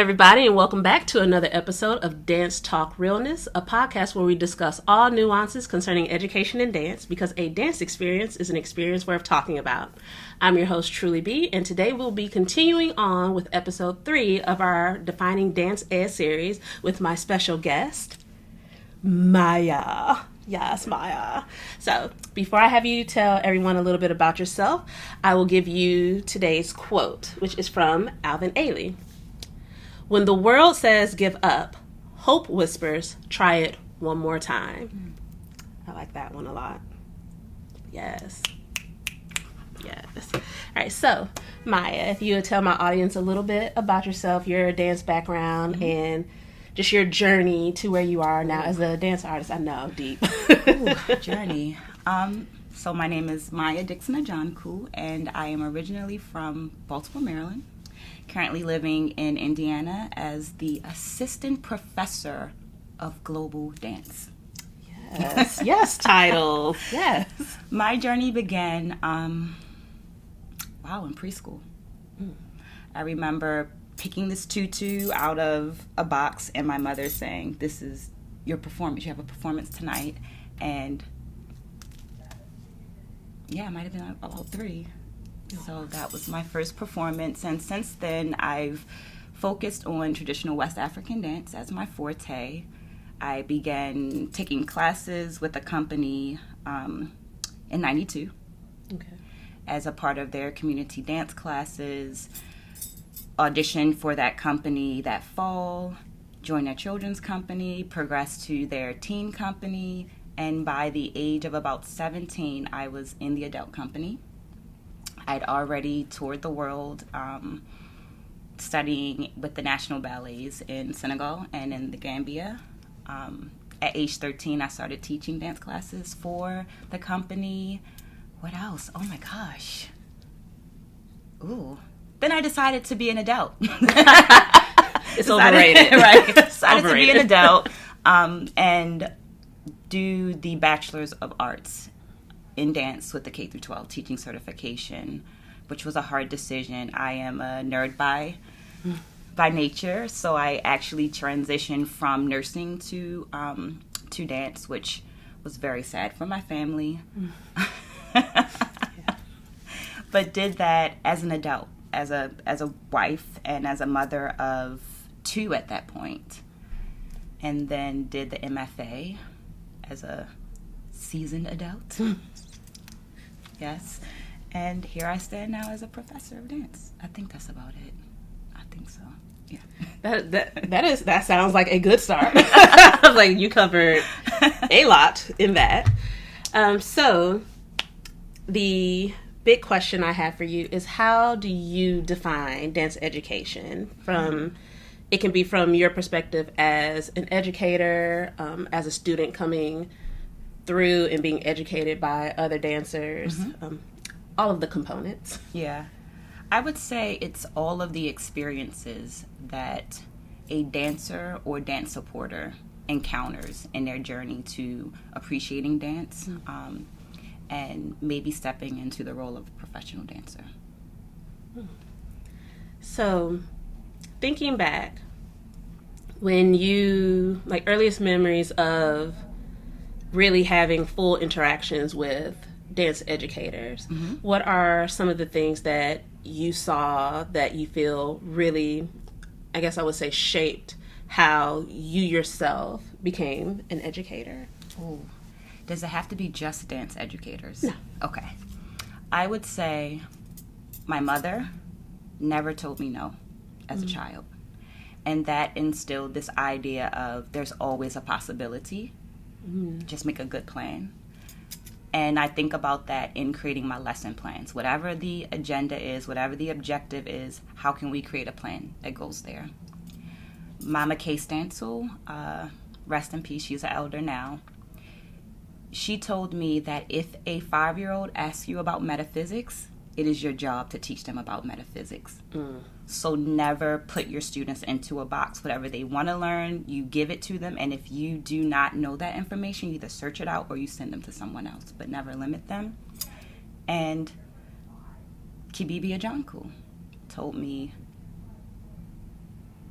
everybody, and welcome back to another episode of Dance Talk Realness, a podcast where we discuss all nuances concerning education and dance, because a dance experience is an experience worth talking about. I'm your host, Truly B, and today we'll be continuing on with episode 3 of our Defining Dance Ed series with my special guest, Mya. Yes, Mya. So, before I have you tell everyone a little bit about yourself, I will give you today's quote, which is from Alvin Ailey. When the world says give up, hope whispers, try it one more time. I like that one a lot. Yes. All right, so Mya, if you would tell my audience a little bit about yourself, your dance background, and just your journey to where you are now as a dance artist. I know, deep. Journey. So my name is Mya Ajanku, and I am originally from Baltimore, Maryland. Currently living in Indiana as the assistant professor of global dance. Yes, title. Yes. My journey began, in preschool. I remember picking this tutu out of a box and my mother saying, "This is your performance. You have a performance tonight." And I might have been about 3. So that was my first performance, and since then I've focused on traditional West African dance as my forte. I began taking classes with a company in 92 as a part of their community dance classes, auditioned for that company that fall, joined their children's company, progressed to their teen company, and by the age of about 17 I was in the adult company. I'd already toured the world studying with the national ballets in Senegal and in the Gambia. At age 13, I started teaching dance classes for the company. What else? Oh my gosh. Then I decided to be an adult. It's overrated. Right. Decided to be an adult and do the Bachelor's of Arts in dance with the K through 12 teaching certification, which was a hard decision. I am a nerd by nature, so I actually transitioned from nursing to dance, which was very sad for my family. But did that as an adult, as a wife, and as a mother of 2 at that point, and then did the MFA as a seasoned adult. Yes, and here I stand now as a professor of dance. I think that's about it. I think so. Yeah. That sounds like a good start. Like you covered a lot in that. So the big question I have for you is, how do you define dance education? It can be from your perspective as an educator, as a student coming through and being educated by other dancers, all of the components. Yeah. I would say it's all of the experiences that a dancer or dance supporter encounters in their journey to appreciating dance, and maybe stepping into the role of a professional dancer. So, thinking back, when you, earliest memories of really having full interactions with dance educators, what are some of the things that you saw that you feel really, I guess I would say, shaped how you yourself became an educator? Does it have to be just dance educators? No. Okay. I would say my mother never told me no as a child. And that instilled this idea of there's always a possibility. Just make a good plan. And I think about that in creating my lesson plans. Whatever the agenda is, whatever the objective is, how can we create a plan that goes there? Mama Kay Stansel, rest in peace, she's an elder now. She told me that if a 5-year-old asks you about metaphysics, it is your job to teach them about metaphysics. So never put your students into a box. Whatever they want to learn, you give it to them. And if you do not know that information, you either search it out or you send them to someone else. But never limit them. And Mya Ajanku told me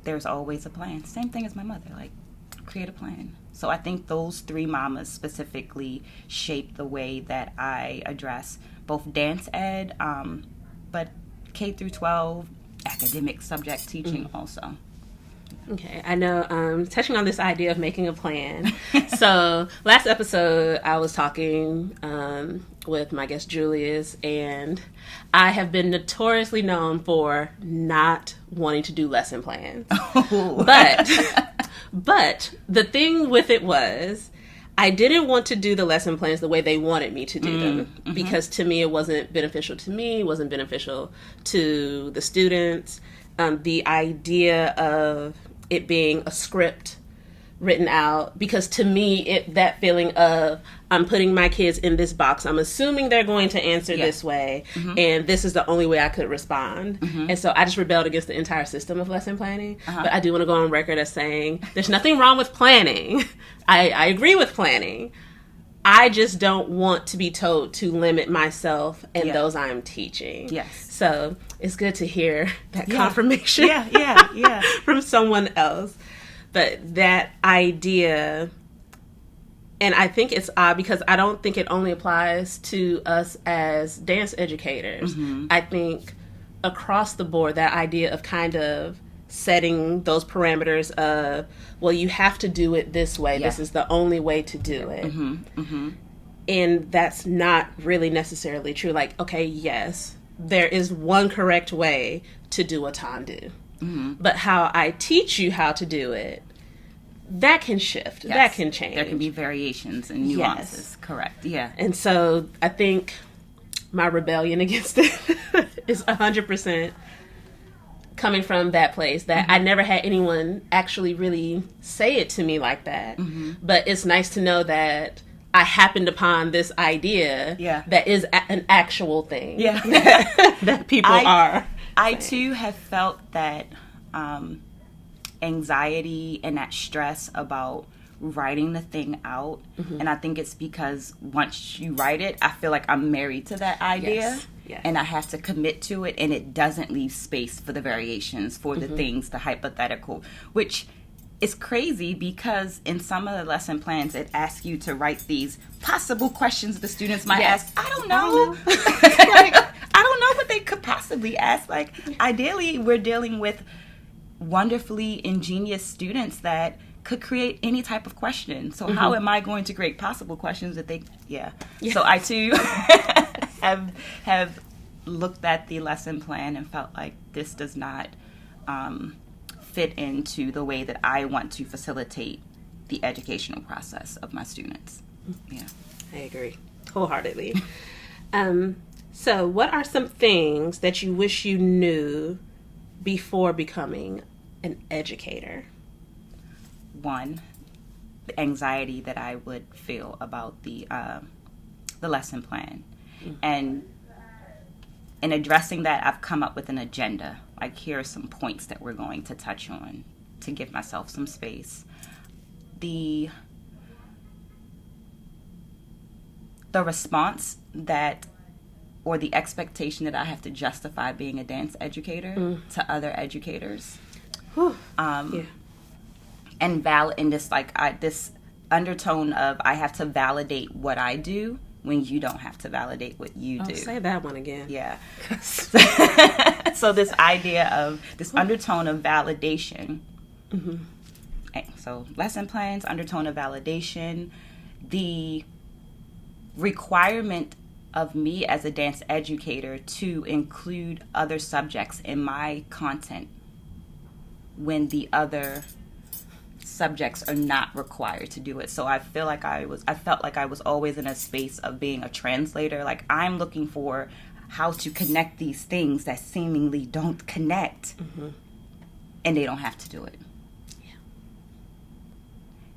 there's always a plan. Same thing as my mother, like, create a plan. So I think those three mamas specifically shape the way that I address both dance ed, but K through 12 academic subject teaching also. Okay, I know, touching on this idea of making a plan. So last episode, I was talking with my guest Julius, and I have been notoriously known for not wanting to do lesson plans. Oh. But the thing with it was, I didn't want to do the lesson plans the way they wanted me to do them, because to me it wasn't beneficial to me, it wasn't beneficial to the students. The idea of it being a script written out, because to me that feeling of I'm putting my kids in this box, I'm assuming they're going to answer this way, and this is the only way I could respond. And so I just rebelled against the entire system of lesson planning. But I do want to go on record as saying there's nothing wrong with planning. I agree with planning. I just don't want to be told to limit myself and those I'm teaching. Yes. So it's good to hear that confirmation from someone else. But that idea, and I think it's odd because I don't think it only applies to us as dance educators. I think across the board, that idea of kind of setting those parameters of, well, you have to do it this way. This is the only way to do it. And that's not really necessarily true. Like, okay, yes, there is one correct way to do a tendu. But how I teach you how to do it, that can shift. That can change. There can be variations and nuances. Correct. Yeah. And so I think my rebellion against it is 100% coming from that place, that I never had anyone actually really say it to me like that. But it's nice to know that I happened upon this idea that is an actual thing. That people are. I too have felt that anxiety and that stress about writing the thing out. And I think it's because once you write it, I feel like I'm married to that idea. And I have to commit to it, and it doesn't leave space for the variations, for the things, the hypothetical, which is crazy because in some of the lesson plans, it asks you to write these possible questions the students might ask. I don't know. I don't know what they could possibly ask. Like, ideally, we're dealing with wonderfully ingenious students that could create any type of question. So how am I going to create possible questions that they, So I too have looked at the lesson plan and felt like this does not fit into the way that I want to facilitate the educational process of my students. I agree wholeheartedly. So what are some things that you wish you knew before becoming an educator? One, the anxiety that I would feel about the lesson plan. And in addressing that, I've come up with an agenda. Like, here are some points that we're going to touch on to give myself some space. The response that, or the expectation that I have to justify being a dance educator to other educators. And in this, this undertone of I have to validate what I do when you don't have to validate what you do. Say that one again. Yeah. So this idea of this undertone of validation. Okay, so lesson plans, undertone of validation, the requirement of me as a dance educator to include other subjects in my content when the other subjects are not required to do it. So I felt like I was always in a space of being a translator. Like, I'm looking for how to connect these things that seemingly don't connect, and they don't have to do it.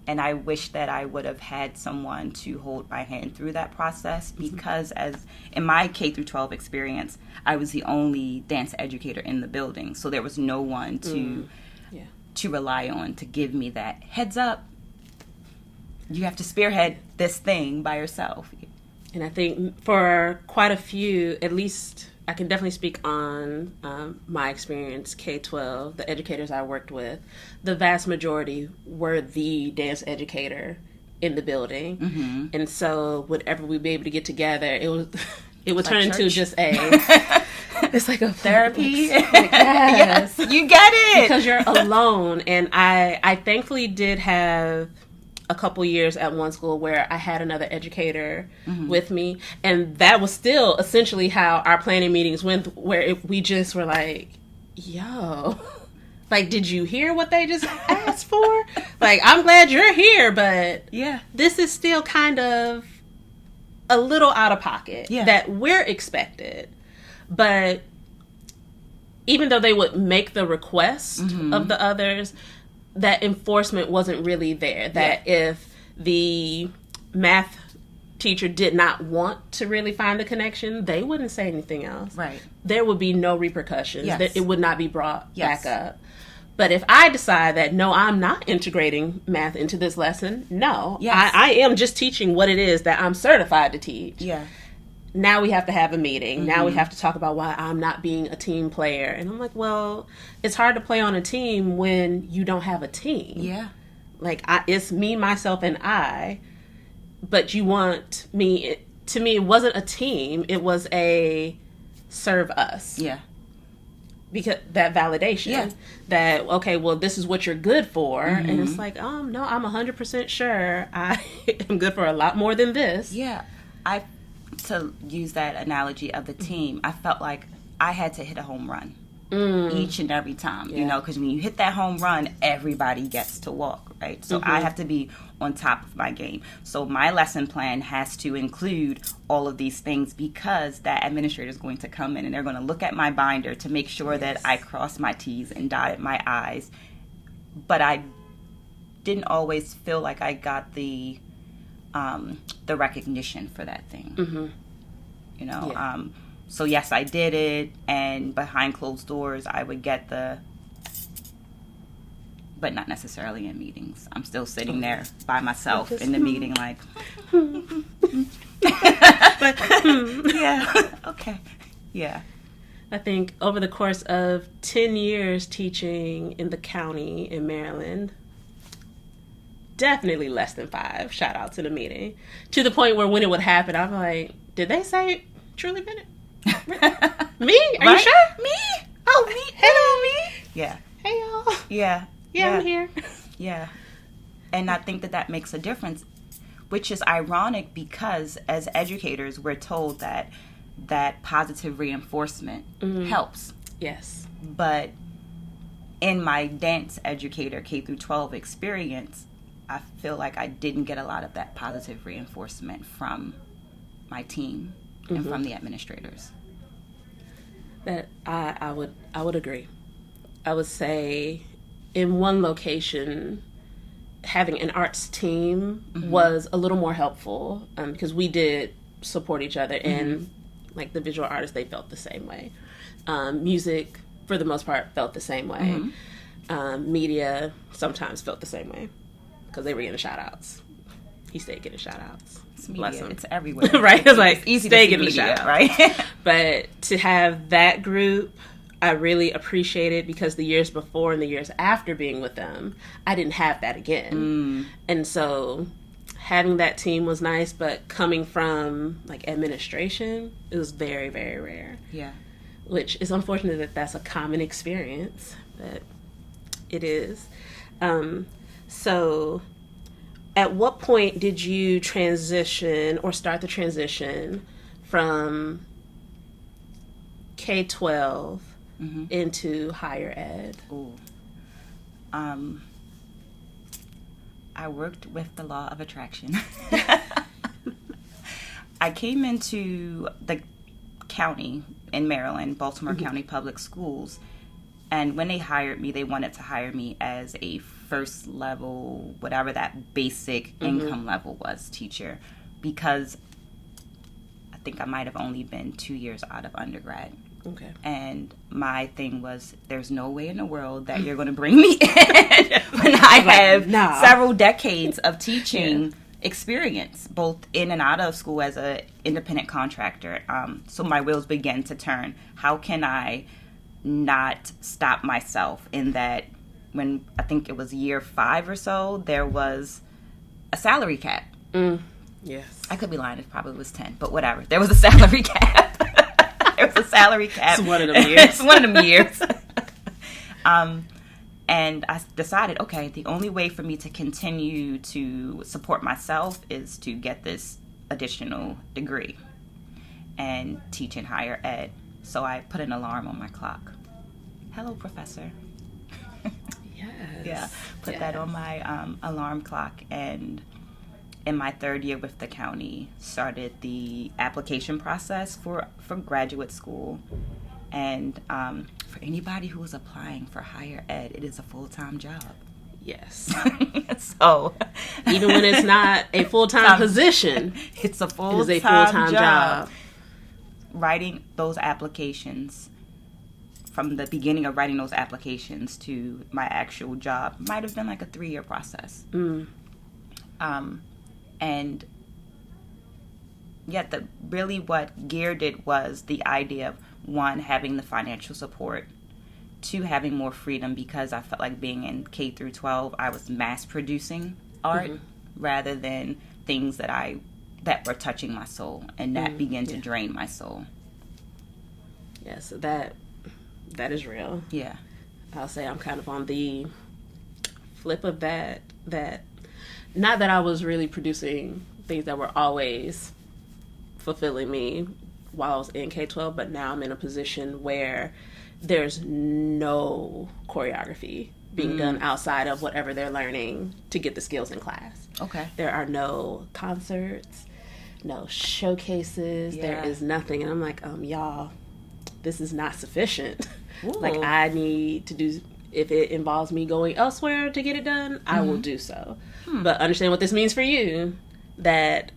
And I wish that I would have had someone to hold my hand through that process, because as in my K through 12 experience, I was the only dance educator in the building. So there was no one to rely on to give me that heads up. You have to spearhead this thing by yourself. And I think for quite a few, at least I can definitely speak on my experience, K-12, the educators I worked with. The vast majority were the dance educator in the building. Mm-hmm. And so whenever we'd be able to get together, it would turn into just it's like a therapy. Like, yes. You get it. Because you're alone. And I thankfully did have a couple years at one school where I had another educator with me, and that was still essentially how our planning meetings went, where we just were like, yo, like, did you hear what they just asked for? Like, I'm glad you're here, but this is still kind of a little out of pocket that we're expected. But even though they would make the request of the others, that enforcement wasn't really there. That if the math teacher did not want to really find the connection, they wouldn't say anything else. Right. There would be no repercussions. Yes. It would not be brought back up. But if I decide that, no, I'm not integrating math into this lesson, no. Yes. I am just teaching what it is that I'm certified to teach. Yeah. Now we have to have a meeting. Now we have to talk about why I'm not being a team player. And I'm like, well, it's hard to play on a team when you don't have a team. Yeah. Like, it's me, myself, and I. But you want me... To me, it wasn't a team. It was a serve us. Yeah. Because that validation. Yeah. That, okay, well, this is what you're good for. And it's like, no, I'm 100% sure I am good for a lot more than this. Yeah. To use that analogy of the team, I felt like I had to hit a home run each and every time, you know, because when you hit that home run, everybody gets to walk, right? So I have to be on top of my game. So my lesson plan has to include all of these things, because that administrator is going to come in and they're going to look at my binder to make sure that I cross my T's and dotted my I's. But I didn't always feel like I got the recognition for that thing, you know. So yes, I did it, and behind closed doors, I would get but not necessarily in meetings. I'm still sitting there by myself in the meeting, like, yeah, okay, yeah. I think over the course of 10 years teaching in the county in Maryland, definitely less than 5 shout outs in a meeting, to the point where when it would happen, I'm like, did they say Truly Bennett? Me? Are you sure? Me? Oh, me? Hello, me? Yeah. Hey, y'all. Yeah. Yeah, I'm here. Yeah. And I think that makes a difference, which is ironic, because as educators, we're told that positive reinforcement helps. Yes. But in my dance educator K-12 experience, I feel like I didn't get a lot of that positive reinforcement from my team and from the administrators. That I would agree. I would say in one location, having an arts team was a little more helpful, because we did support each other, and like the visual artists, they felt the same way. Music, for the most part, felt the same way. Media sometimes felt the same way, because they were getting shout outs. He stayed getting shout outs. It's media. It's everywhere. Right? It's like, it's easy stay to getting media, a shout out. Right? But to have that group, I really appreciated, because the years before and the years after being with them, I didn't have that again. And so having that team was nice, but coming from like administration, it was very, very rare. Yeah. Which is unfortunate that that's a common experience, but it is. So at what point did you transition or start the transition from K-12 into higher ed? Ooh. I worked with the law of attraction. I came into the county in Maryland, Baltimore County Public Schools, and when they hired me, they wanted to hire me as a first level, whatever that basic income level was, teacher, because I think I might have only been 2 years out of undergrad. Okay. And my thing was, there's no way in the world that you're going to bring me in when I have several decades of teaching experience, both in and out of school as an independent contractor. So my wheels began to turn. How can I not stop myself in that? When I think it was year 5 or so, there was a salary cap. Yes. I could be lying. It probably was 10, but whatever. There was a salary cap. There was a salary cap. It's one of them years. It's one of them years. And I decided, okay, the only way for me to continue to support myself is to get this additional degree and teach in higher ed. So I put an alarm on my clock. Hello, professor. Yeah, put that on my alarm clock, and in my 3rd year with the county, started the application process for graduate school. And for anybody who is applying for higher ed, it is a full-time job. Yes. So even when it's not a full-time position, it's a full-time job. Writing those applications, from the beginning of writing those applications to my actual job, might have been like a 3-year process. And yet, really what geared it was the idea of, 1, having the financial support, 2, having more freedom, because I felt like being in K through 12, I was mass producing art rather than things that were touching my soul, and that began to drain my soul. Yeah, so that is real. Yeah. I'll say I'm kind of on the flip of that not that I was really producing things that were always fulfilling me while I was in K-12, but now I'm in a position where there's no choreography being done outside of whatever they're learning to get the skills in class. Okay. There are no concerts, no showcases, there is nothing. And I'm like, y'all, this is not sufficient. Ooh. Like, I need to do, if it involves me going elsewhere to get it done, I will do so. But understand what this means for you, that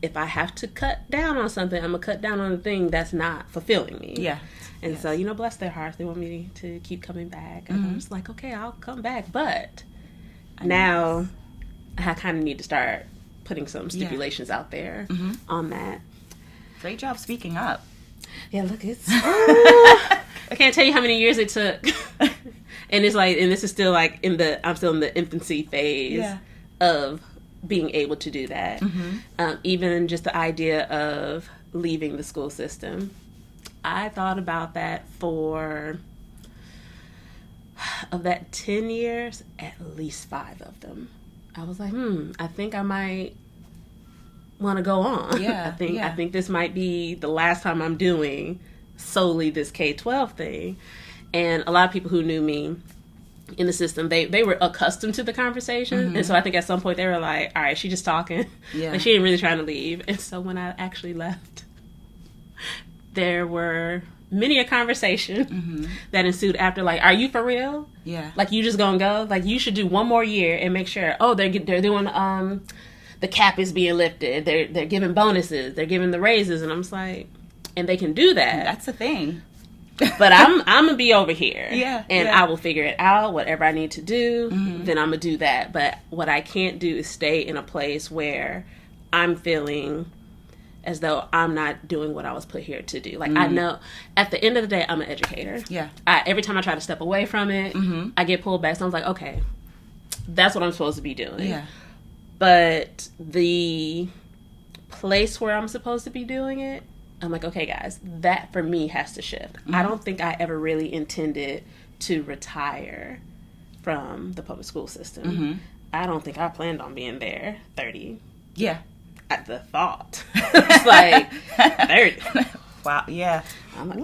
if I have to cut down on something, I'm going to cut down on the thing that's not fulfilling me. Yeah. And so, bless their hearts. They want me to keep coming back. And I'm just like, okay, I'll come back. But now I kind of need to start putting some stipulations out there on that. Great job speaking up. Yeah, look, it's... I can't tell you how many years it took. And it's like, and this is still like I'm still in the infancy phase of being able to do that. Even just the idea of leaving the school system. I thought about that of that 10 years, at least 5 of them. I was like, I think I might want to go on. Yeah, I think this might be the last time I'm doing solely this K-12 thing. And a lot of people who knew me in the system, they were accustomed to the conversation. And so I think at some point they were like, all right, she just talking. Yeah. Like, she ain't really trying to leave. And so when I actually left, there were many a conversation that ensued after, like, are you for real? Yeah. Like, you just gonna go? Like, you should do one more year and make sure, they're doing, the cap is being lifted. They're giving bonuses. They're giving the raises. And I'm just like, and they can do that. That's the thing. But I'm gonna be over here. Yeah. And I will figure it out, whatever I need to do, then I'm gonna do that. But what I can't do is stay in a place where I'm feeling as though I'm not doing what I was put here to do. Like, I know at the end of the day, I'm an educator. Yeah. Every time I try to step away from it, I get pulled back. So I was like, okay, that's what I'm supposed to be doing. Yeah. But the place where I'm supposed to be doing it, I'm like, okay, guys, that for me has to shift. I don't think I ever really intended to retire from the public school system. I don't think I planned on being there 30. Yeah. At the thought. It's like 30. Wow, yeah. I'm like,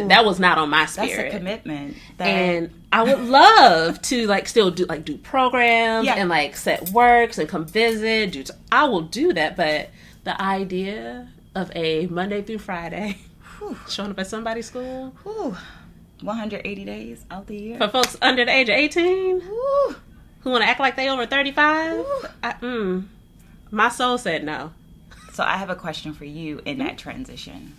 that was not on my spirit. That's a commitment. And I would love to, like, still do programs and, like, set works and come visit. I will do that, but the idea of a Monday through Friday showing up at somebody's school. 180 days out the year. For folks under the age of 18 who want to act like they over 35. My soul said no. So I have a question for you in that transition.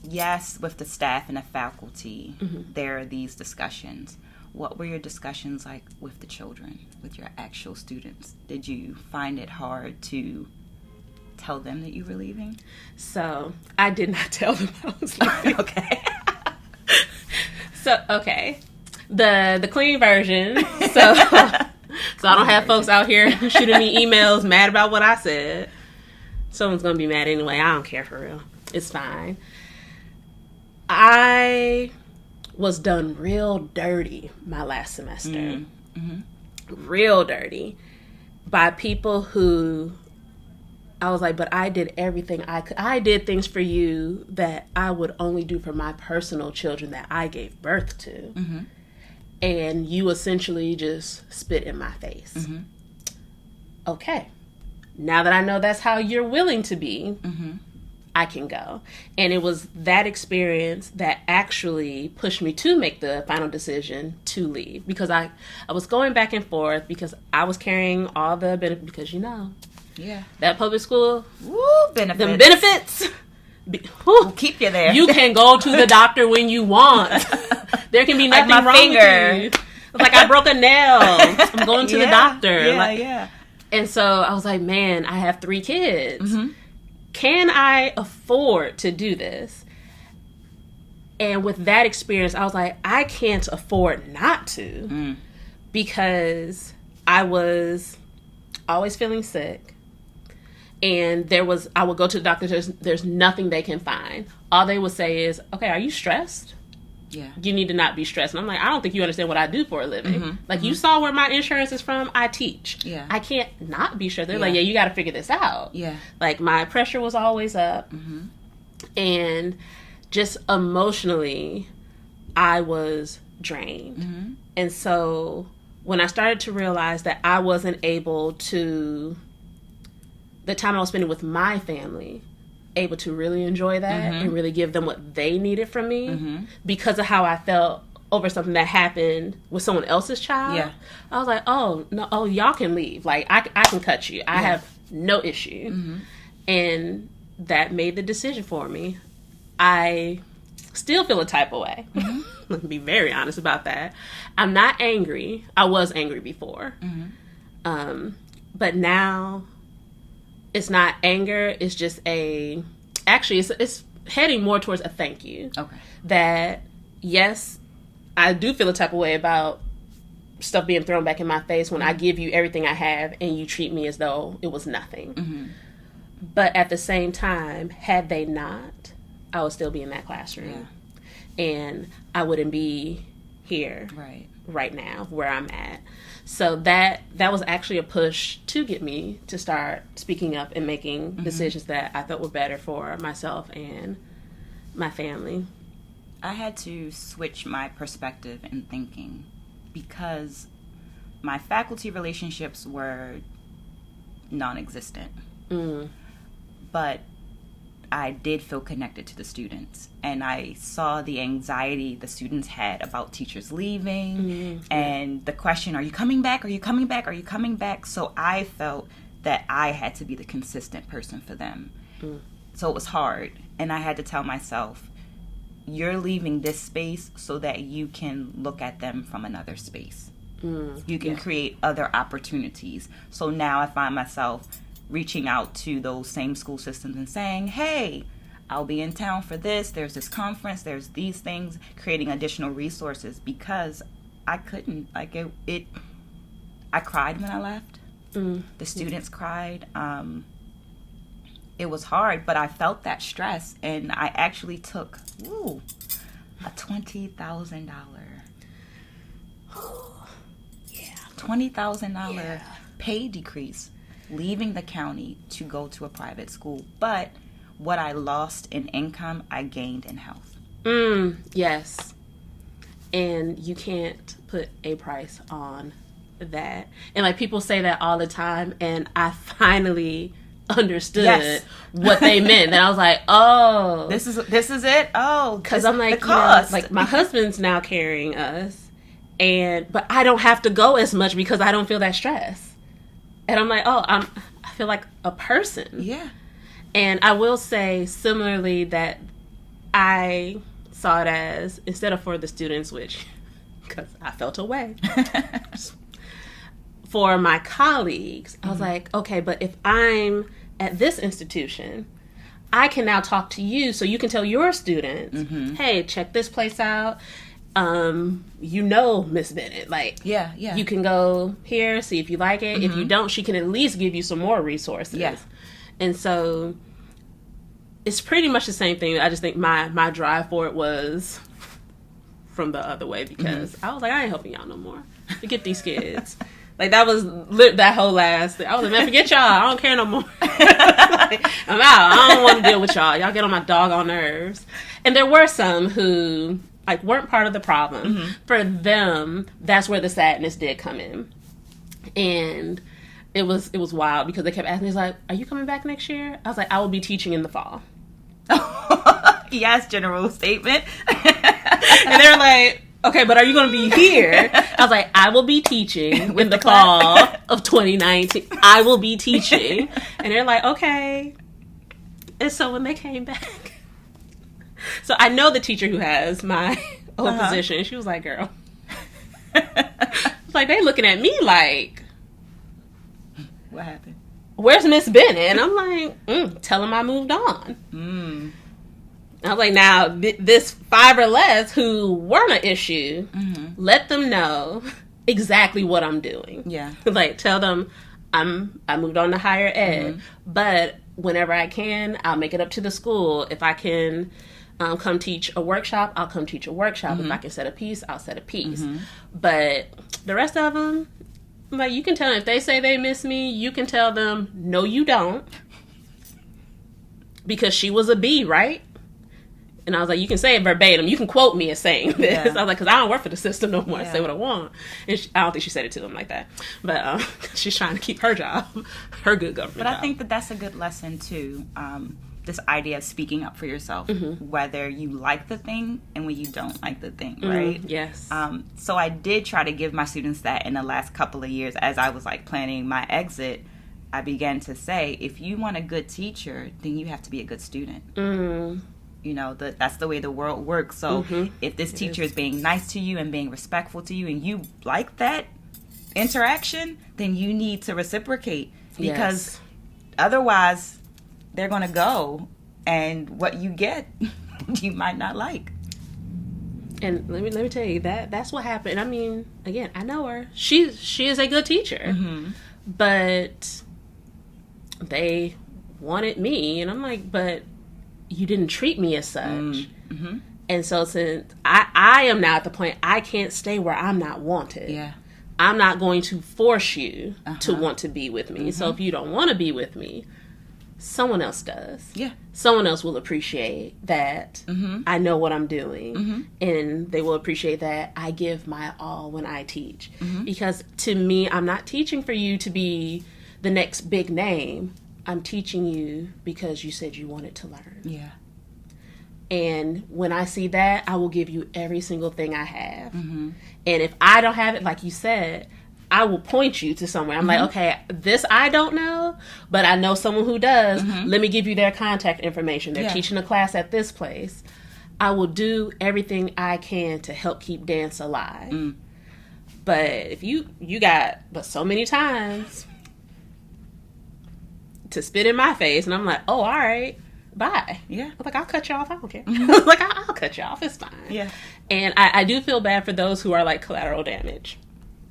Yes, with the staff and the faculty, there are these discussions. what were your discussions like with the children, with your actual students? Did you find it hard to tell them that you were leaving? So I did not tell them I was leaving. Okay. So, okay. The clean version. So I don't have folks out here shooting me emails mad about what I said. Someone's going to be mad anyway. I don't care, for real. It's fine. I was done real dirty my last semester. Mm-hmm. Real dirty. By people who I was like, but I did everything I could. I did things for you that I would only do for my personal children that I gave birth to. Mm-hmm. And you essentially just spit in my face. Mm-hmm. Okay. Now that I know that's how you're willing to be, mm-hmm. I can go. And it was that experience that actually pushed me to make the final decision to leave. Because I was going back and forth because I was carrying all the benefits. Because, yeah, that public school, benefits. them benefits, will keep you there. You can go to the doctor when you want. There can be nothing like my wrong finger. with you. It's like I broke a nail. I'm going to the doctor. Yeah. And so I was like, man, I have 3 kids. Mm-hmm. Can I afford to do this? And with that experience, I was like, I can't afford not to, because I was always feeling sick. And I would go to the doctor, there's nothing they can find. All they would say is, okay, are you stressed? Yeah. You need to not be stressed. And I'm like, I don't think you understand what I do for a living. Mm-hmm. Like, you saw where my insurance is from. I teach. Yeah. I can't not be stressed. They're like, yeah, you got to figure this out. Yeah. Like, my pressure was always up. Mm-hmm. And just emotionally, I was drained. Mm-hmm. And so when I started to realize that I wasn't able to, the time I was spending with my family, able to really enjoy that and really give them what they needed from me because of how I felt over something that happened with someone else's child. Yeah. I was like, oh, no, y'all can leave. Like, I can cut you. I have no issue. And that made the decision for me. I still feel a type of way. Let me be very honest about that. I'm not angry. I was angry before. But now it's not anger. It's just it's heading more towards a thank you. Okay. That, yes, I do feel a type of way about stuff being thrown back in my face when I give you everything I have and you treat me as though it was nothing. But at the same time, had they not, I would still be in that classroom. Yeah. And I wouldn't be here right now where I'm at. So that was actually a push to get me to start speaking up and making decisions that I thought were better for myself and my family. I had to switch my perspective and thinking because my faculty relationships were non-existent. But I did feel connected to the students, and I saw the anxiety the students had about teachers leaving and the question, are you coming back? Are you coming back? Are you coming back? So I felt that I had to be the consistent person for them. So it was hard, and I had to tell myself, you're leaving this space so that you can look at them from another space. You can create other opportunities. So now I find myself reaching out to those same school systems and saying, hey, I'll be in town for this. There's this conference. There's these things, creating additional resources because I couldn't. Like I cried when I left. The students cried. It was hard, but I felt that stress, and I actually took a $20,000. $20,000 pay decrease, leaving the county to go to a private school. But what I lost in income, I gained in health. Yes. And you can't put a price on that. And like people say that all the time, and I finally understood what they meant. And I was like, oh, this is it. Oh, because I'm like, like my husband's now carrying us, but I don't have to go as much because I don't feel that stress. And I'm like, I feel like a person. Yeah. And I will say similarly that I saw it as, instead of for the students, which because I felt away. For my colleagues, I was like, okay, but if I'm at this institution, I can now talk to you so you can tell your students, hey, check this place out. Miss Bennett, like, yeah, you can go here, see if you like it. If you don't, she can at least give you some more resources. Yeah. And so it's pretty much the same thing. I just think my drive for it was from the other way, because I was like, I ain't helping y'all no more. Forget these kids. Like, that was that whole last thing. I was like, man, forget y'all. I don't care no more. Like, I'm out. I don't want to deal with y'all. Y'all get on my doggone nerves. And there were some who, like, weren't part of the problem. For them, that's where the sadness did come in. And it was wild, because they kept asking me, like, are you coming back next year? I was like, I will be teaching in the fall. Yes, general statement. And they were like, okay, but are you going to be here? I was like, I will be teaching in the fall of 2019. I will be teaching. And they're like, okay. And so when they came back, so I know the teacher who has my old position. She was like, girl. It's like, they looking at me like, what happened? Where's Miss Bennett? And I'm like, tell them I moved on. I was like, now, this 5 or less who weren't an issue, let them know exactly what I'm doing. Yeah. Like, tell them I moved on to higher ed, but whenever I can, I'll make it up to the school. If I can come teach a workshop, I'll come teach a workshop. If I can set a piece, I'll set a piece. But the rest of them, like, you can tell them, if they say they miss me, you can tell them, no, you don't. Because she was a B, right? And I was like, you can say it verbatim. You can quote me as saying this. Yeah. I was like, because I don't work for the system no more. I say what I want. And I don't think she said it to them like that. But she's trying to keep her job, her good government job. I think that that's a good lesson, too. This idea of speaking up for yourself, whether you like the thing and when you don't like the thing, right? Yes. So I did try to give my students that in the last couple of years. As I was, like, planning my exit, I began to say, if you want a good teacher, then you have to be a good student. You know, that's the way the world works. So if this teacher is being nice to you and being respectful to you and you like that interaction, then you need to reciprocate, because otherwise they're going to go, and what you get you might not like. And let me tell you, that's what happened. I mean, again, I know her. She is a good teacher. But they wanted me, and I'm like, but you didn't treat me as such. And so since I am now at the point, I can't stay where I'm not wanted. Yeah. I'm not going to force you to want to be with me. So if you don't want to be with me, someone else does. Yeah. Someone else will appreciate that I know what I'm doing. And they will appreciate that I give my all when I teach. Because to me, I'm not teaching for you to be the next big name. I'm teaching you because you said you wanted to learn. Yeah. And when I see that, I will give you every single thing I have. And if I don't have it, like you said, I will point you to somewhere. I'm like, okay, this I don't know, but I know someone who does. Let me give you their contact information. They're teaching a class at this place. I will do everything I can to help keep dance alive. But if you got so many times to spit in my face, and I'm like, oh, all right, bye. Yeah. I'm like, I'll cut you off. I don't care. Like, I'll cut you off. It's fine. Yeah. And I do feel bad for those who are like collateral damage.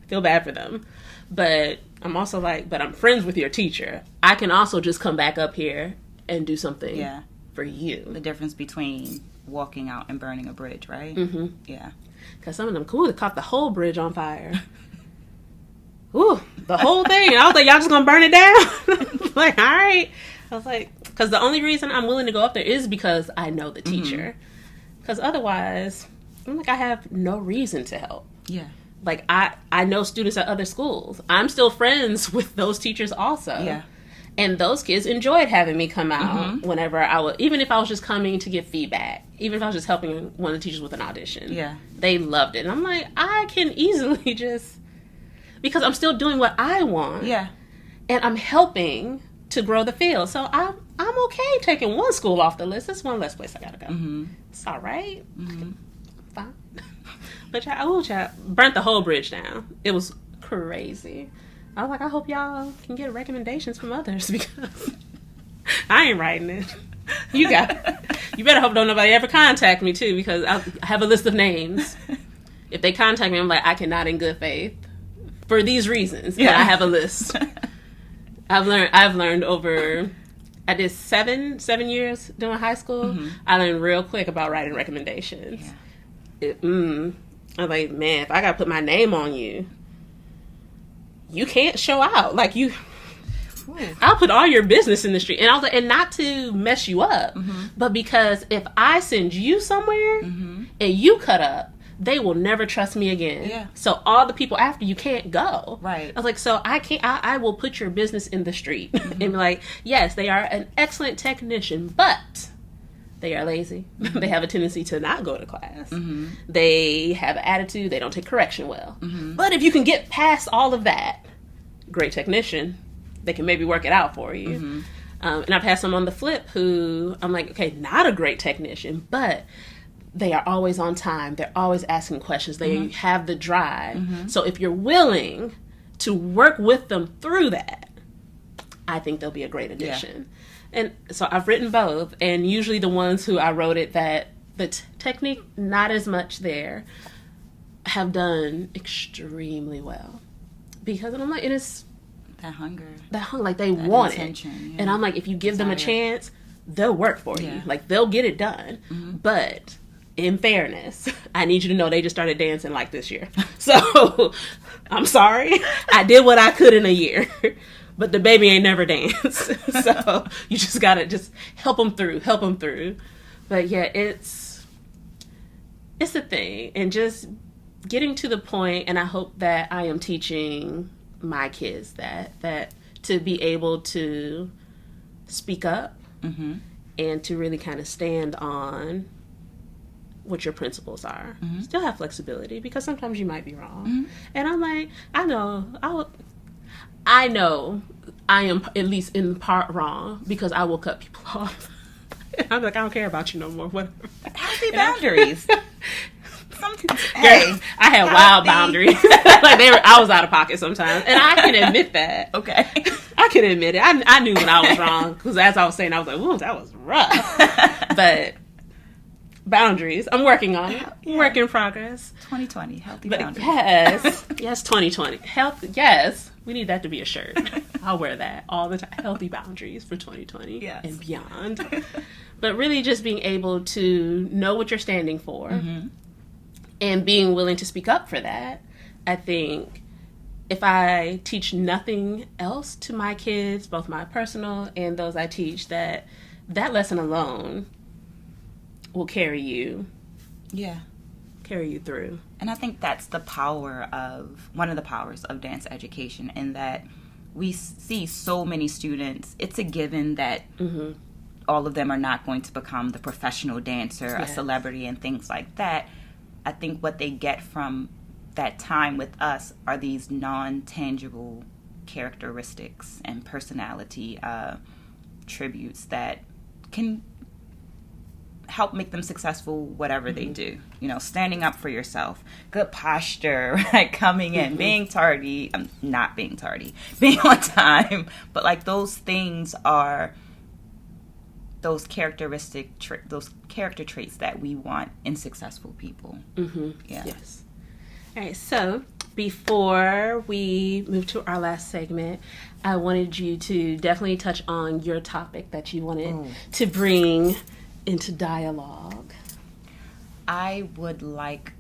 I feel bad for them. But I'm also like, but I'm friends with your teacher. I can also just come back up here and do something for you. The difference between walking out and burning a bridge, right? Yeah. Because some of them cool, they caught the whole bridge on fire. Ooh, the whole thing. I was like, y'all just gonna burn it down? Like, all right. I was like, because the only reason I'm willing to go up there is because I know the teacher. Because otherwise, I'm like, I have no reason to help. Yeah. Like, I know students at other schools. I'm still friends with those teachers also. Yeah. And those kids enjoyed having me come out whenever I would, even if I was just coming to give feedback, even if I was just helping one of the teachers with an audition. Yeah. They loved it. And I'm like, I can easily just, because I'm still doing what I want. Yeah. And I'm helping to grow the field. So I'm okay taking one school off the list. That's one less place I gotta go. It's all right. Fine. But y'all burnt the whole bridge down. It was crazy. I was like, I hope y'all can get recommendations from others because I ain't writing it. You better hope don't nobody ever contact me too, because I have a list of names. If they contact me, I'm like, I cannot in good faith for these reasons. Yeah, I have a list. I've learned over. I did 7 years doing high school. Mm-hmm. I learned real quick about writing recommendations. Yeah. I'm like, man, if I gotta put my name on you, you can't show out. Like you, I'll put all your business in the street. And I was like, and not to mess you up, but because if I send you somewhere and you cut up, they will never trust me again. Yeah. So all the people after you can't go. Right. I was like, so I can't. I will put your business in the street and be like, yes, they are an excellent technician, but they are lazy. They have a tendency to not go to class. They have an attitude. They don't take correction well. But if you can get past all of that, great technician, they can maybe work it out for you. And I've had some on the flip who I'm like, okay, not a great technician, but they are always on time. They're always asking questions. They have the drive. So if you're willing to work with them through that, I think they'll be a great addition. Yeah. And so I've written both, and usually the ones who I wrote it that the technique, not as much there, have done extremely well. Because I'm like, it is that hunger, like they want it. Yeah. And I'm like, if you give them a chance, they'll work for you. Like they'll get it done. But in fairness, I need you to know they just started dancing like this year. So I'm sorry. I did what I could in a year. But the baby ain't never danced. So you just got to just help them through. But yeah, it's a thing. And just getting to the point, and I hope that I am teaching my kids that to be able to speak up and to really kind of stand on what your principles are. Still have flexibility because sometimes you might be wrong. And I'm like, I know I am at least in part wrong because I will cut people off. I'm like, I don't care about you no more. Whatever. Healthy boundaries. Hey, I had wild boundaries. Like I was out of pocket sometimes, and I can admit that. Okay, I can admit it. I knew when I was wrong because as I was saying, I was like, "Ooh, that was rough." But boundaries, I'm working on it. Yeah. Work in progress. 2020, healthy boundaries. Yes, 2020, health. Yes, we need that to be a shirt. I'll wear that all the time. Healthy boundaries for 2020 and beyond. But really, just being able to know what you're standing for. And being willing to speak up for that. I think if I teach nothing else to my kids, both my personal and those I teach, that lesson alone will carry you through. And I think that's one of the powers of dance education, in that we see so many students. It's a given that all of them are not going to become the professional dancer, a celebrity, and things like that. I think what they get from that time with us are these non-tangible characteristics and personality tributes that can help make them successful whatever they do. You know, standing up for yourself, good posture, right? Coming in, being tardy, not being tardy, being on time. But like those things are those character traits that we want in successful people. Yeah. Yes. All right. So before we move to our last segment, I wanted you to definitely touch on your topic that you wanted to bring into dialogue. I would like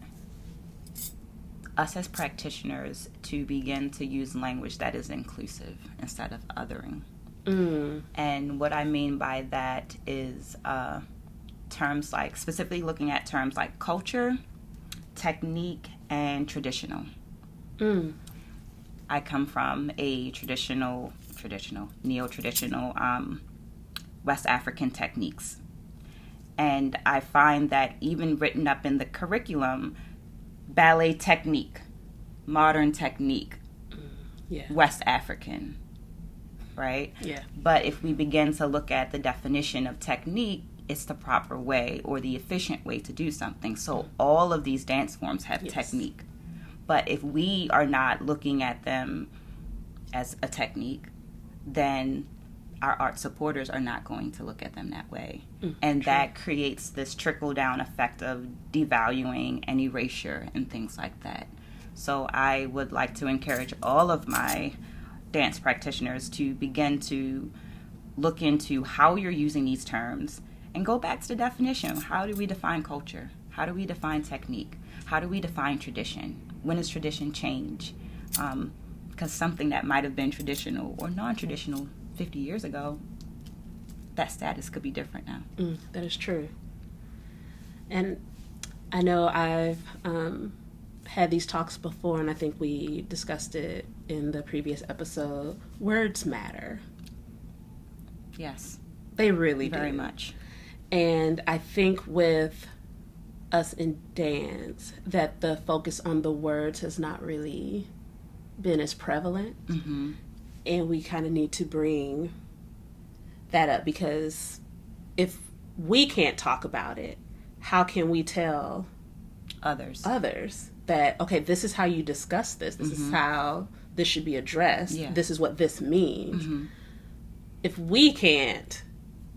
us as practitioners to begin to use language that is inclusive instead of othering. And what I mean by that is terms like, specifically looking at terms like culture, technique, and traditional. I come from a neo-traditional West African techniques. And I find that even written up in the curriculum, ballet technique, modern technique, West African. Right? Yeah. But if we begin to look at the definition of technique, it's the proper way or the efficient way to do something. So all of these dance forms have technique. But if we are not looking at them as a technique, then our art supporters are not going to look at them that way. And that creates this trickle-down effect of devaluing and erasure and things like that. So I would like to encourage all of my dance practitioners to begin to look into how you're using these terms and go back to the definition. How do we define culture? How do we define technique? How do we define tradition? When does tradition change? Because something that might have been traditional or non-traditional 50 years ago, that status could be different now. That is true. And I know I've had these talks before, and I think we discussed it in the previous episode. Words matter. Yes. They really Very do. much. And I think with us in dance, that the focus on the words has not really been as prevalent. And we kind of need to bring that up, because if we can't talk about it, how can we tell others that, okay, this is how you discuss this. This is how this should be addressed. Yeah. This is what this means. If we can't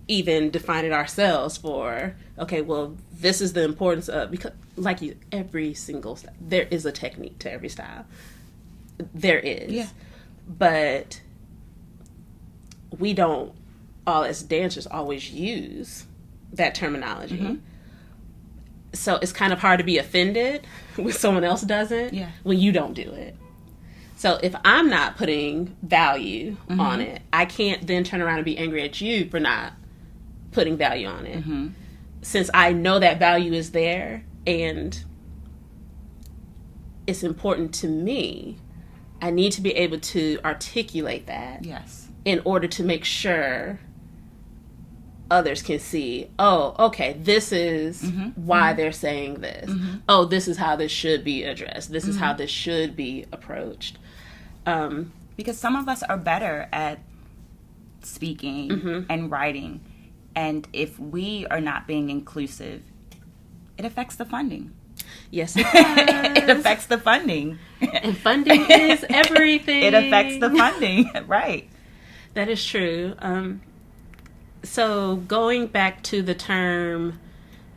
even define it ourselves for, okay, well, this is the importance of, because like you, every single style, there is a technique to every style. There is. Yeah. But we don't, all as dancers, always use that terminology. So it's kind of hard to be offended when someone else doesn't, when you don't do it. So if I'm not putting value on it, I can't then turn around and be angry at you for not putting value on it. Since I know that value is there and it's important to me, I need to be able to articulate that in order to make sure others can see, oh, okay, this is why they're saying this. Oh, this is how this should be addressed. This is how this should be approached. Because some of us are better at speaking and writing. And if we are not being inclusive, it affects the funding. Yes, it does. It affects the funding. And funding is everything. It affects the funding, right. That is true. So going back to the term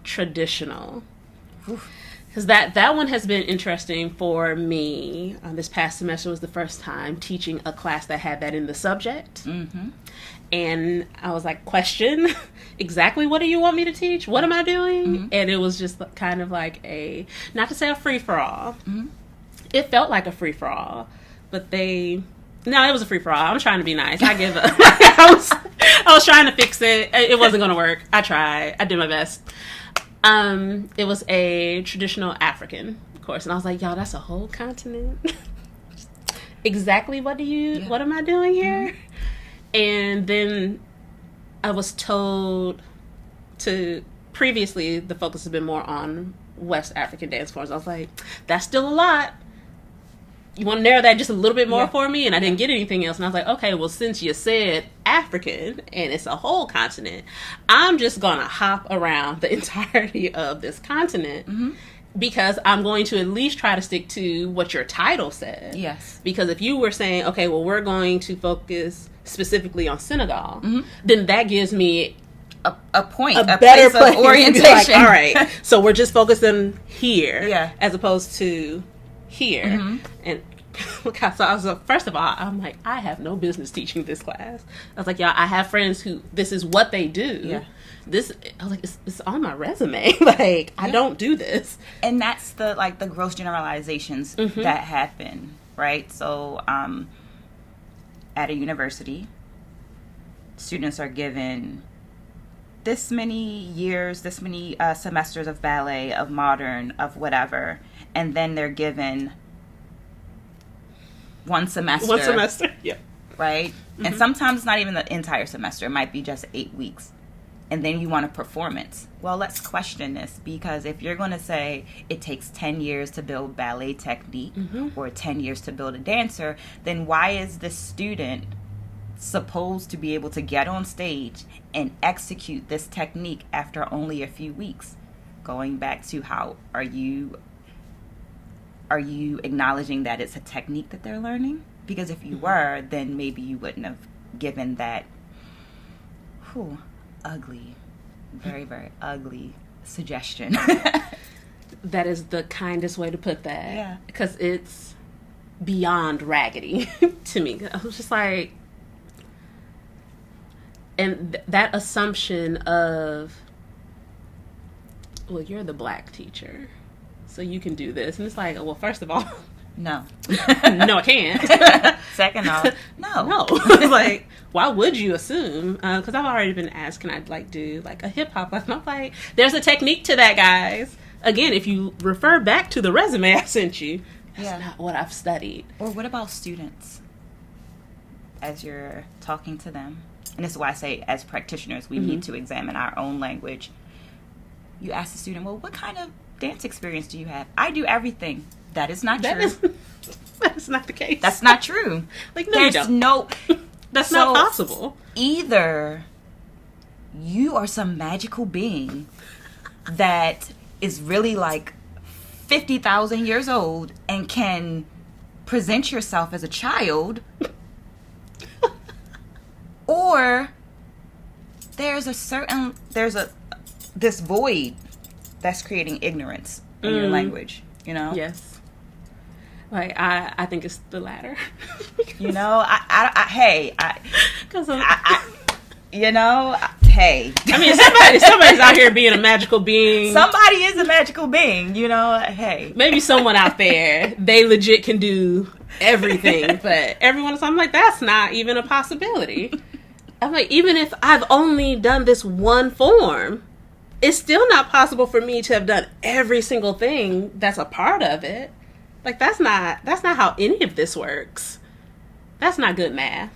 traditional, because that one has been interesting for me. This past semester was the first time teaching a class that had that in the subject. And I was like, question, exactly what do you want me to teach? What am I doing? And it was just kind of like a, not to say a free-for-all. It felt like a free-for-all, but no, it was a free-for-all. I'm trying to be nice. I give up. I was trying to fix it. It wasn't going to work. I tried. I did my best. It was a traditional African course. And I was like, y'all, that's a whole continent. Exactly what am I doing here? And then I was told previously the focus has been more on West African dance forms. I was like, that's still a lot. You want to narrow that just a little bit more for me? And I didn't get anything else. And I was like, okay, well, since you said African and it's a whole continent, I'm just going to hop around the entirety of this continent because I'm going to at least try to stick to what your title said. Yes. Because if you were saying, okay, well, we're going to focus specifically on Senegal, then that gives me a point, a better place of orientation. Like, all right, so we're just focusing here as opposed to here. And so I was like, first of all, I'm like, I have no business teaching this class. I was like, y'all, I have friends who this is what they do. This, I was like, it's on my resume. Like, I don't do this. And that's the gross generalizations that happen, right? So at a university, students are given this many years, this many semesters of ballet, of modern, of whatever, and then they're given one semester. Yeah. Right? And sometimes it's not even the entire semester. It might be just 8 weeks. And then you want a performance. Well, let's question this, because if you're going to say it takes 10 years to build ballet technique or 10 years to build a dancer, then why is this student supposed to be able to get on stage and execute this technique after only a few weeks. Going back to how are you acknowledging that it's a technique that they're learning? Because if you were, then maybe you wouldn't have given that ugly, very, very ugly suggestion. That is the kindest way to put that. Yeah. Because it's beyond raggedy to me. I was just like, and that assumption of, well, you're the black teacher, so you can do this. And it's like, well, first of all, no. No, I can't. Second off, no. No. Like, why would you assume? Because I've already been asked, can I do a hip hop lesson? I'm like, there's a technique to that, guys. Again, if you refer back to the resume I sent you, that's not what I've studied. Or what about students? As you're talking to them, and this is why I say, as practitioners, we need to examine our own language. You ask the student, well, what kind of dance experience do you have? I do everything. That is not true. That is not the case. That's not true. Like, no, there's you don't. no. That's not possible. Either you are some magical being that is really 50,000 years old and can present yourself as a child, or there's this void that's creating ignorance in your language, Yes. I think it's the latter. Hey, I mean, somebody's out here being a magical being. Somebody is a magical being, hey. Maybe someone out there, they legit can do everything, but everyone else, I'm like, that's not even a possibility. I'm like, even if I've only done this one form, it's still not possible for me to have done every single thing that's a part of it. Like, that's not how any of this works. That's not good math.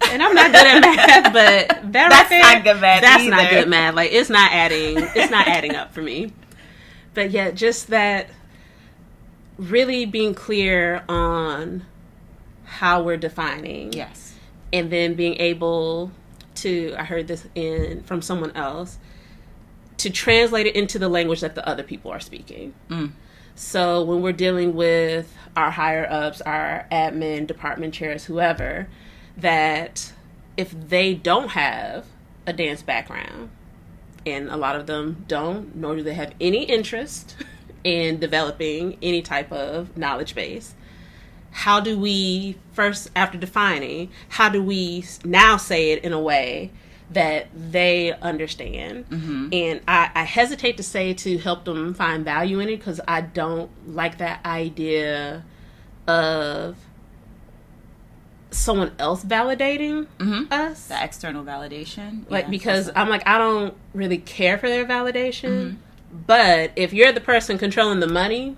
And I'm not good at math, but that's not good math. That's either. not good math. Like, it's not adding up for me. But yeah, just that really being clear on how we're defining. Yes. And then being able to, I heard this from someone else, to translate it into the language that the other people are speaking. So when we're dealing with our higher ups, our admin, department chairs, whoever, that if they don't have a dance background, and a lot of them don't, nor do they have any interest in developing any type of knowledge base, how do we, first, after defining, how do we now say it in a way that they understand? And I hesitate to say to help them find value in it, because I don't like that idea of someone else validating us. The external validation. Because I'm like, I don't really care for their validation. But if you're the person controlling the money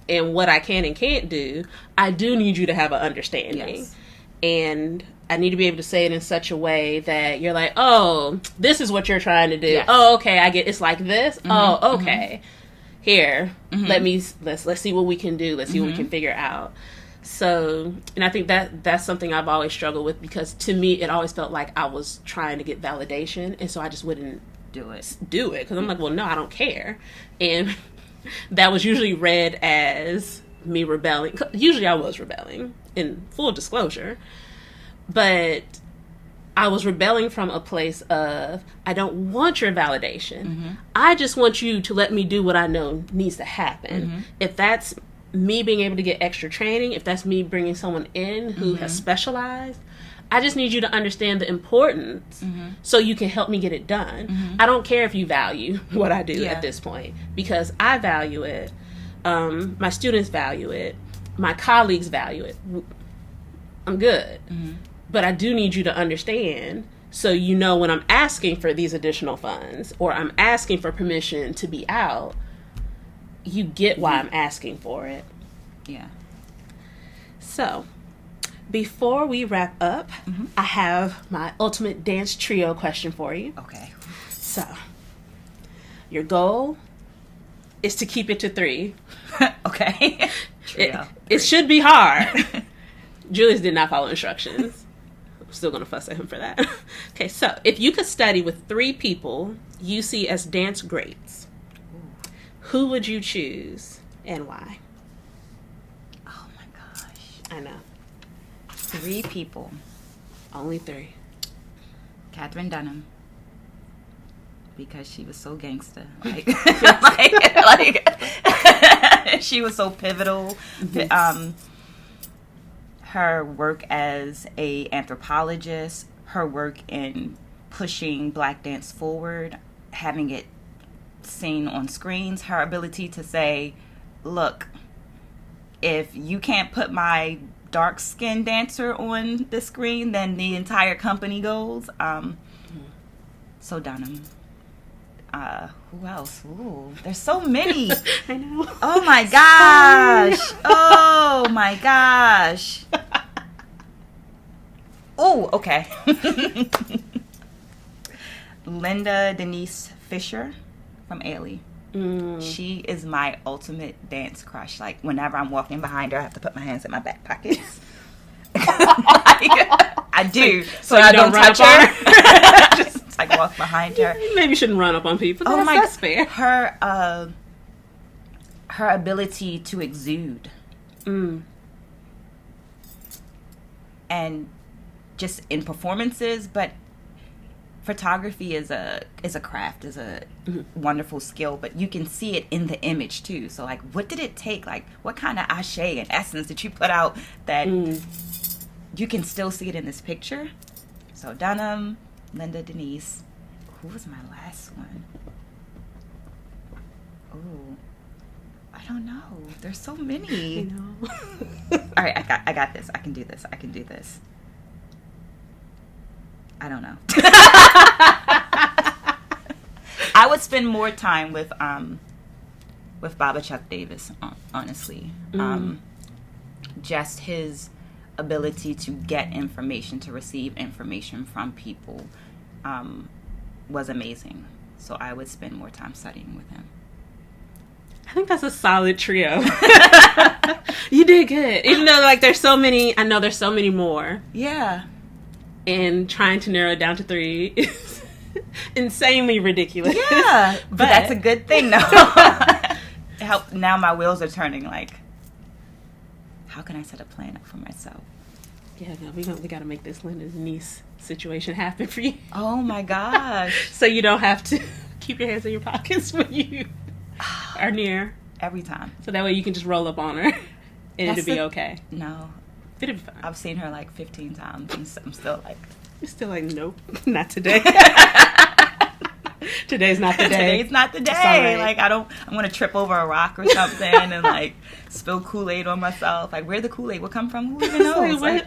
and what I can and can't do, I do need you to have an understanding. Yes. And I need to be able to say it in such a way that you're like, oh, this is what you're trying to do. Yes. Oh, okay, I get, it's like this. Oh, okay. Here, let's see what we can do. Let's see what we can figure out. So, and I think that's something I've always struggled with, because to me, it always felt like I was trying to get validation, and so I just wouldn't do it. Because I'm like, well, no, I don't care. And that was usually read as me rebelling. Usually I was rebelling, in full disclosure. But I was rebelling from a place of, I don't want your validation. I just want you to let me do what I know needs to happen. If that's me being able to get extra training, if that's me bringing someone in who has specialized, I just need you to understand the importance so you can help me get it done. I don't care if you value what I do at this point, because I value it. My students value it. My colleagues value it. I'm good. But I do need you to understand, so you know when I'm asking for these additional funds or I'm asking for permission to be out, you get why I'm asking for it. Yeah. So, before we wrap up, I have my ultimate dance trio question for you. Okay. So, your goal is to keep it to 3. Okay. It should be hard. Julius did not follow instructions. I'm still going to fuss at him for that. Okay, so if you could study with 3 people you see as dance greats, who would you choose and why? Oh my gosh. I know. 3 people. Only 3. Catherine Dunham. Because she was so gangster. She was so pivotal. Mm-hmm. Her work as a anthropologist, her work in pushing Black dance forward, having it seen on screens, her ability to say, look, if you can't put my dark-skinned dancer on the screen, then the entire company goes. So Dunham. Who else? Ooh, there's so many. I know. Oh my gosh. Oh my gosh. Oh, okay. Linda Denise Fisher from Ailey. She is my ultimate dance crush. Like, whenever I'm walking behind her, I have to put my hands in my back pockets. I do. So I don't touch her. Just like walk behind her. Maybe you shouldn't run up on people. That's fair. Her ability to exude. And just in performances, but photography is a craft, is a wonderful skill, but you can see it in the image too. So like, what did it take? Like, what kind of cachet and essence did you put out that you can still see it in this picture? So Dunham, Linda Denise. Who was my last one? Oh, I don't know. There's so many. I know. All right, I got this. I can do this. I don't know. I would spend more time with Baba Chuck Davis, honestly. Just his ability to get information, to receive information from people, was amazing. So I would spend more time studying with him. I think that's a solid trio. You did good. Even though, like, there's so many, I know there's so many more. Yeah. And trying to narrow it down to 3 is insanely ridiculous. Yeah. But that's a good thing, though. Now my wheels are turning, like, how can I set a plan up for myself? Yeah, no, we got to make this Linda Denise situation happen for you. Oh, my gosh. So you don't have to keep your hands in your pockets when you are near. Every time. So that way you can just roll up on her and it'll be okay. No. It'll be fine. I've seen her like 15 times and I'm still like... You're still like, nope, not today. Today's not the day. Today's not the day. Right. Like, I'm going to trip over a rock or something and like spill Kool-Aid on myself. Like, where'd the Kool-Aid will come from? Who even knows? Like,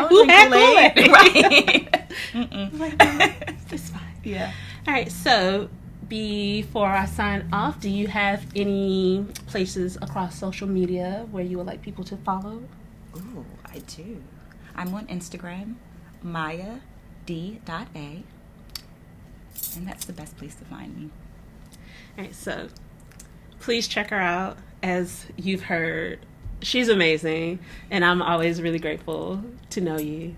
who had Kool-Aid? Right. It's fine. Yeah. All right, so before I sign off, do you have any places across social media where you would like people to follow? Ooh, I do. I'm on Instagram, MyaD.A. And that's the best place to find me. All right, so please check her out. As you've heard, she's amazing, and I'm always really grateful to know you.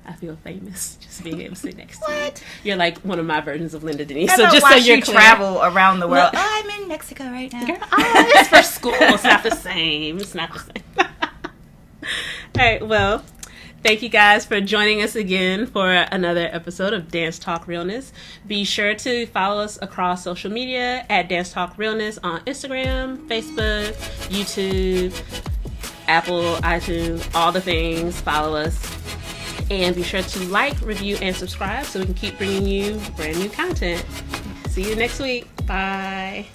I feel famous just being able to sit next to you. You're like one of my versions of Linda Denise. So just so you're clear. Travel around the world. Oh, I'm in Mexico right now. Girl, it's for school. It's not the same. It's not the same. All right, well, thank you guys for joining us again for another episode of Dance Talk Realness. Be sure to follow us across social media at Dance Talk Realness on Instagram, Facebook, YouTube, Apple, iTunes, all the things. Follow us. And be sure to like, review, and subscribe so we can keep bringing you brand new content. See you next week. Bye.